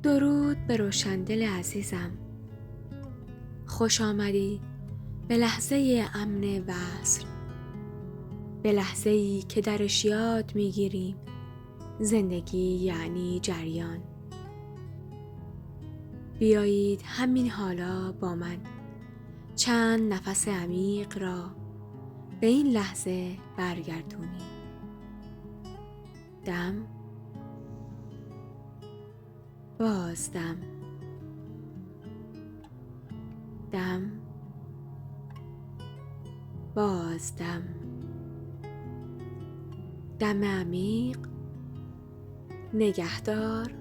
درود به روشندل عزیزم. خوش آمدی به لحظه امن وصل، به لحظه‌ای که درش یاد می‌گیریم زندگی یعنی جریان. بیایید همین حالا با من چند نفس عمیق را به این لحظه برگردونیم. دم، بازدم، دم، بازدم، دم عمیق، نگهدار،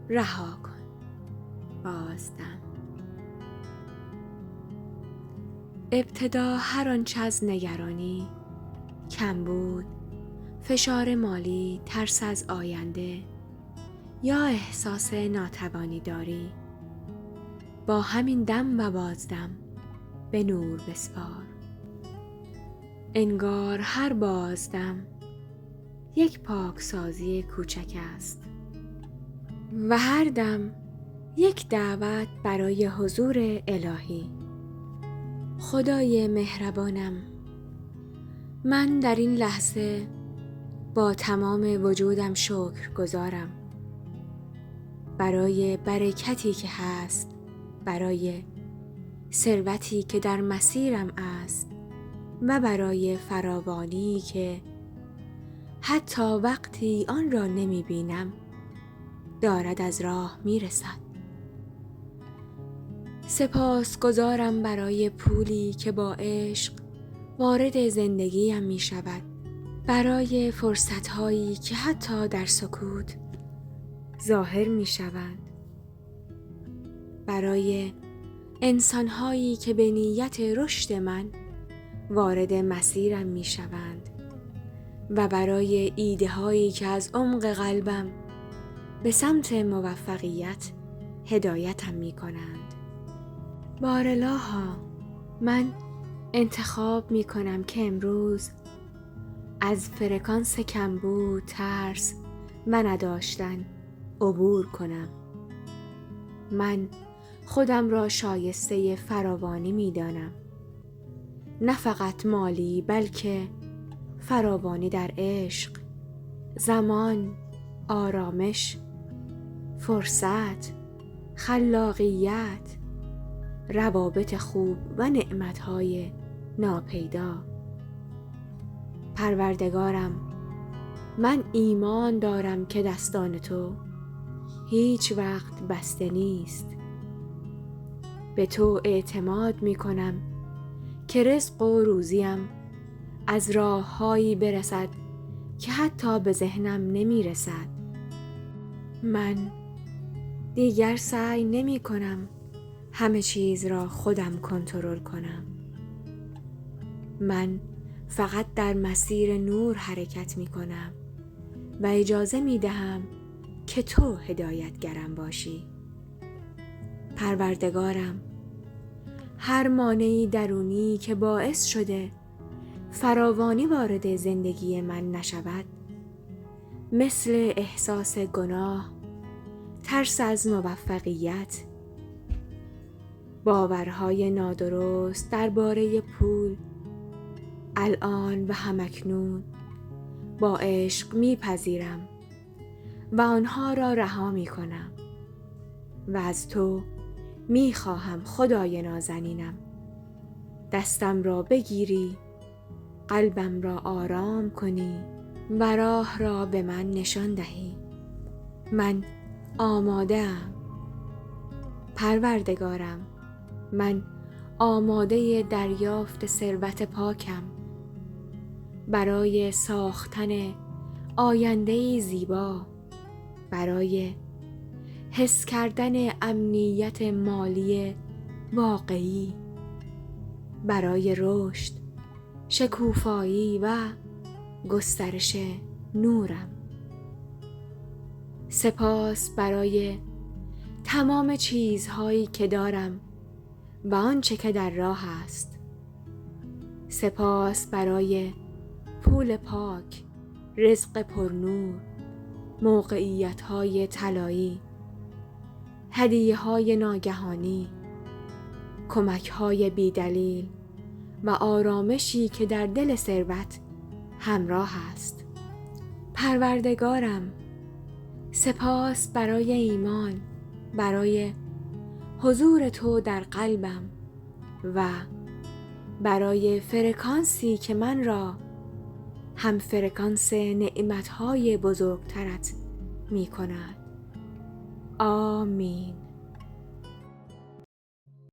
رها کن، بازدم. ابتدا هر آنچه از نگرانی، کمبود، فشار مالی، ترس از آینده یا احساس ناتوانی داری، با همین دم و بازدم به نور بسپار. انگار هر بازدم یک پاکسازی کوچک است و هر دم یک دعوت برای حضور الهی. خدای مهربانم، من در این لحظه با تمام وجودم شکر گزارم برای برکتی که هست، برای ثروتی که در مسیرم است و برای فراوانی که حتی وقتی آن را نمی بینم دارد از راه می رسد. سپاسگزارم برای پولی که با عشق وارد زندگیم می شود، برای فرصتهایی که حتی در سکوت ظاهر می شوند، برای انسانهایی که به نیت رشد من وارد مسیرم می شوند و برای ایده هایی که از عمق قلبم به سمت موفقیت هدایتم می کنند. بارالها، من انتخاب می کنم که امروز از فرکانس کمبود، ترس و نداشتن عبور کنم. من خودم را شایسته فراوانی می دانم، نه فقط مالی بلکه فراوانی در عشق، زمان، آرامش، فرصت، خلاقیت، روابط خوب و نعمتهای ناپیدا. پروردگارم، من ایمان دارم که دستان تو هیچ وقت بسته نیست. به تو اعتماد می کنم که رزق و روزیم از راههایی برسد که حتی به ذهنم نمی رسد. من دیگر سعی نمی کنم همه چیز را خودم کنترل کنم. من فقط در مسیر نور حرکت می کنم و اجازه می دهم که تو هدایتگرم باشی. پروردگارم، هر مانعی درونی که باعث شده فراوانی وارد زندگی من نشود، مثل احساس گناه، ترس از موفقیت، باورهای نادرست درباره پول، الان و همکنون با عشق میپذیرم و آنها را رها میکنم و از تو میخواهم خدای نازنینم دستم را بگیری، قلبم را آرام کنی و راه را به من نشان دهی. من آماده‌ام. پروردگارم، من آماده دریافت ثروت پاکم، برای ساختن آینده‌ای زیبا، برای حس کردن امنیت مالی واقعی، برای رشد، شکوفایی و گسترش نورم. سپاس برای تمام چیزهایی که دارم و آنچه که در راه است. سپاس برای پول پاک، رزق پرنور، موقعیت‌های طلایی، هدیه‌های ناگهانی، کمک‌های بی‌دلیل و آرامشی که در دل ثروت همراه است. پروردگارم، سپاس برای ایمان، برای حضور تو در قلبم و برای فرکانسی که من را هم فرکانس نعمت‌های بزرگترت می کند. آمین.